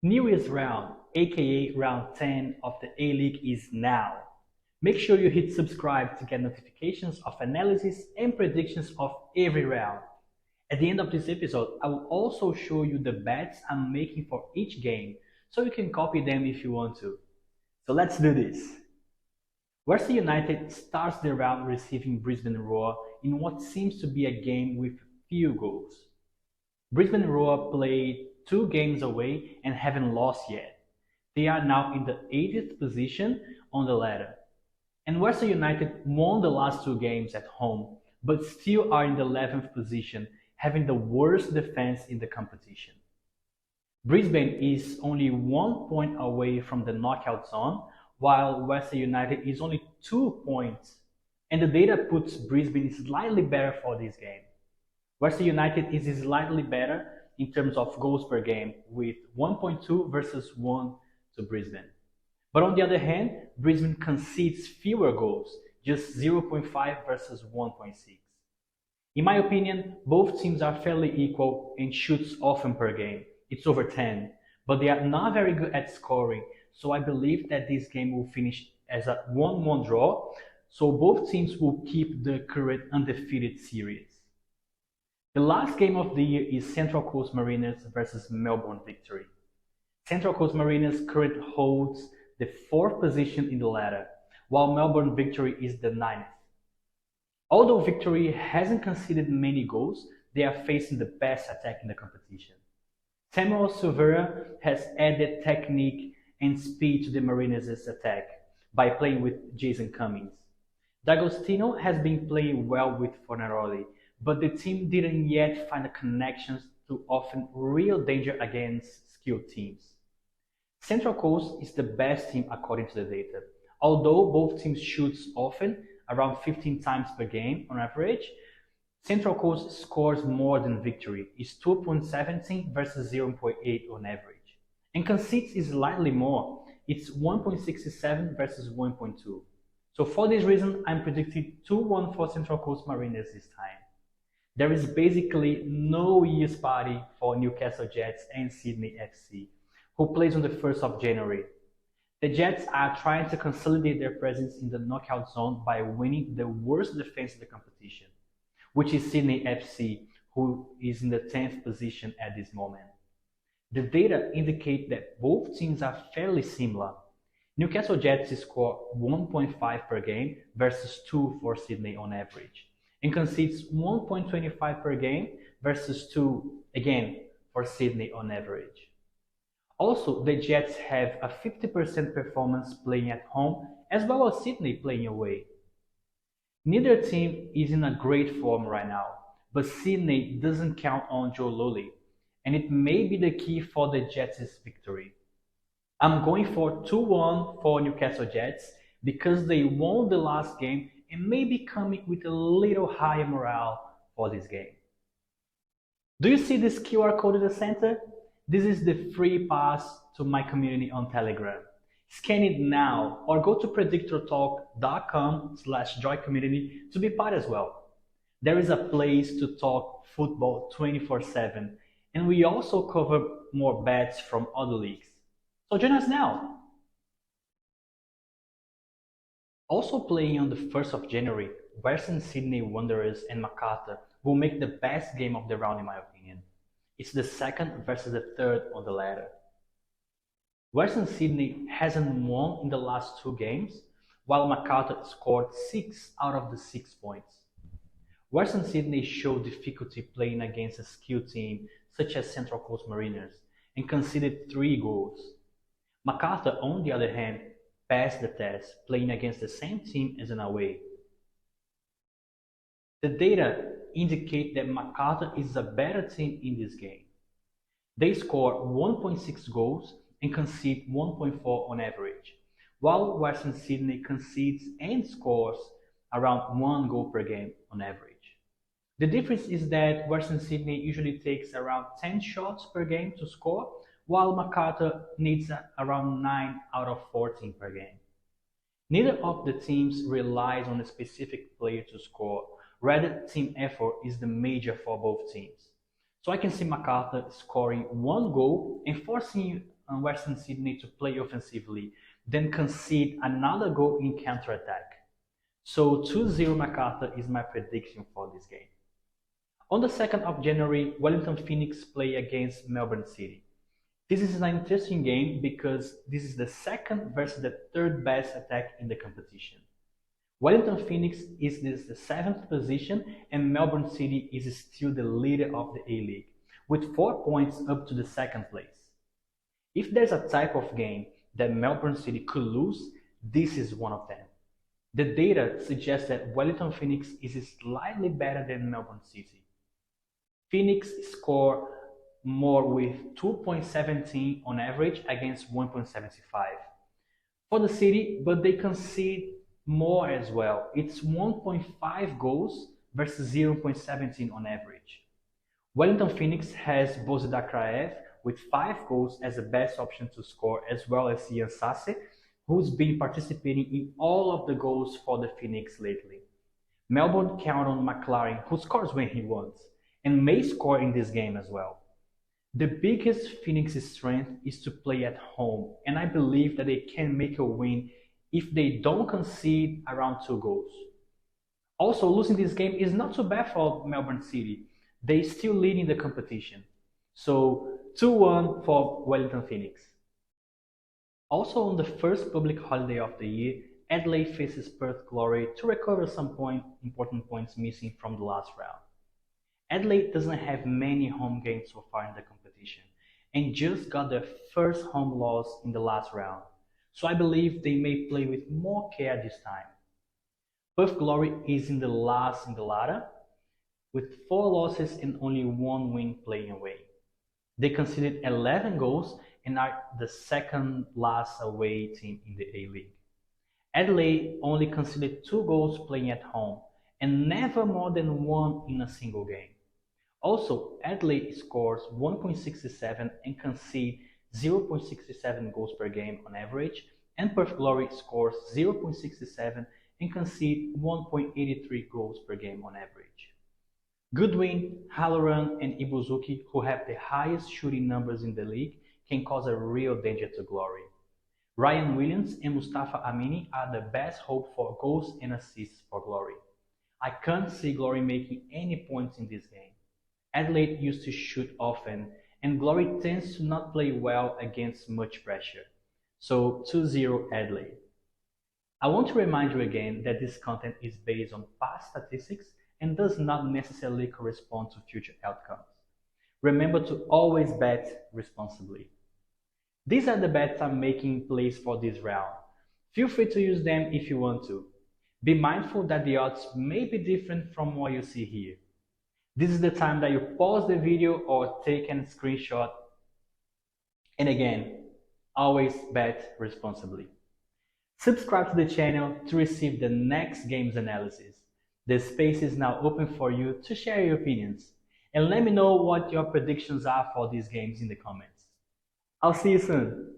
Newest round, aka round 10 of the A-League is now. Make sure you hit subscribe to get notifications of analysis and predictions of every round. At the end of this episode, I will also show you the bets I'm making for each game, so you can copy them if you want to. So let's do this. West United starts the round receiving Brisbane Roar in what seems to be a game with few goals. Brisbane Roar played 2 games away and haven't lost yet. They are now in the 80th position on the ladder. And Western United won the last 2 games at home, but still are in the 11th position, having the worst defense in the competition. Brisbane is only 1 point away from the knockout zone, while Western United is only 2 points. And the data puts Brisbane slightly better for this game. Western United is slightly better in terms of goals per game, with 1.2 versus 1 to Brisbane. But on the other hand, Brisbane concedes fewer goals, just 0.5 versus 1.6. In my opinion, both teams are fairly equal and shoots often per game. It's over 10, but they are not very good at scoring, so I believe that this game will finish as a 1-1 draw, so both teams will keep the current undefeated series. The last game of the year is Central Coast Mariners versus Melbourne Victory. Central Coast Mariners currently holds the 4th position in the ladder, while Melbourne Victory is the 9th. Although Victory hasn't conceded many goals, they are facing the best attack in the competition. Samuel Silveira has added technique and speed to the Mariners' attack by playing with Jason Cummings. D'Agostino has been playing well with Fornaroli, but the team didn't yet find the connections to often real danger against skilled teams. Central Coast is the best team according to the data. Although both teams shoot often, around 15 times per game on average, Central Coast scores more than Victory, is 2.17 versus 0.8 on average, and concedes slightly more, it's 1.67 versus 1.2. So for this reason, I'm predicting 2-1 for Central Coast Mariners this time. There is basically no year's party for Newcastle Jets and Sydney FC, who plays on the 1st of January. The Jets are trying to consolidate their presence in the knockout zone by winning the worst defense in the competition, which is Sydney FC, who is in the 10th position at this moment. The data indicate that both teams are fairly similar. Newcastle Jets score 1.5 per game versus 2 for Sydney on average, and concedes 1.25 per game versus 2, again, for Sydney on average. Also, the Jets have a 50% performance playing at home, as well as Sydney playing away. Neither team is in a great form right now, but Sydney doesn't count on Joe Lowry, and it may be the key for the Jets' victory. I'm going for 2-1 for Newcastle Jets because they won the last game and may be coming with a little higher morale for this game. Do you see this QR code in the center? This is the free pass to my community on Telegram. Scan it now or go to predictortalk.com/joycommunity to be part as well. There is a place to talk football 24/7, and we also cover more bets from other leagues. So join us now. Also playing on the 1st of January, Western Sydney Wanderers and Macarthur will make the best game of the round in my opinion. It's the 2nd versus the 3rd on the ladder. Western Sydney hasn't won in the last 2 games, while Macarthur scored 6 out of the 6 points. Western Sydney showed difficulty playing against a skilled team such as Central Coast Mariners and conceded 3 goals. Macarthur, on the other hand, passed the test, playing against the same team as an away. The data indicate that Macarthur is a better team in this game. They score 1.6 goals and concede 1.4 on average, while Western Sydney concedes and scores around 1 goal per game on average. The difference is that Western Sydney usually takes around 10 shots per game to score, while Macarthur needs around 9 out of 14 per game. Neither of the teams relies on a specific player to score, rather team effort is the major for both teams. So I can see Macarthur scoring 1 goal and forcing Western Sydney need to play offensively, then concede another goal in counter-attack. So 2-0 MacArthur is my prediction for this game. On the 2nd of January, Wellington Phoenix play against Melbourne City. This is an interesting game because this is the second versus the third best attack in the competition. Wellington Phoenix is in the 7th position and Melbourne City is still the leader of the A-League, with 4 points up to the 2nd place. If there's a type of game that Melbourne City could lose, this is one of them. The data suggests that Wellington Phoenix is slightly better than Melbourne City. Phoenix score more with 2.17 on average against 1.75 for the City, but they concede more as well. It's 1.5 goals versus 0.17 on average. Wellington Phoenix has Bozidar Kraev with 5 goals as the best option to score, as well as Ian Sase, who's been participating in all of the goals for the Phoenix lately. Melbourne count on McLaren, who scores when he wants, and may score in this game as well. The biggest Phoenix strength is to play at home, and I believe that they can make a win if they don't concede around 2 goals. Also, losing this game is not too bad for Melbourne City. They still lead in the competition. So 2-1 for Wellington Phoenix. Also on the first public holiday of the year, Adelaide faces Perth Glory to recover some important points missing from the last round. Adelaide doesn't have many home games so far in the competition and just got their first home loss in the last round, so I believe they may play with more care this time. Perth Glory is in the last in the ladder with 4 losses and only 1 win playing away. They conceded 11 goals and are the second last away team in the A-League. Adelaide only conceded 2 goals playing at home and never more than 1 in a single game. Also, Adelaide scores 1.67 and concede 0.67 goals per game on average, and Perth Glory scores 0.67 and concede 1.83 goals per game on average. Goodwin, Halloran and Ibuzuki, who have the highest shooting numbers in the league, can cause a real danger to Glory. Ryan Williams and Mustafa Amini are the best hope for goals and assists for Glory. I can't see Glory making any points in this game. Adelaide used to shoot often, and Glory tends to not play well against much pressure. So 2-0 Adelaide. I want to remind you again that this content is based on past statistics and does not necessarily correspond to future outcomes. Remember to always bet responsibly. These are the bets I'm making in place for this round. Feel free to use them if you want to. Be mindful that the odds may be different from what you see here. This is the time that you pause the video or take a screenshot. And again, always bet responsibly. Subscribe to the channel to receive the next game's analysis. The space is now open for you to share your opinions. And let me know what your predictions are for these games in the comments. I'll see you soon.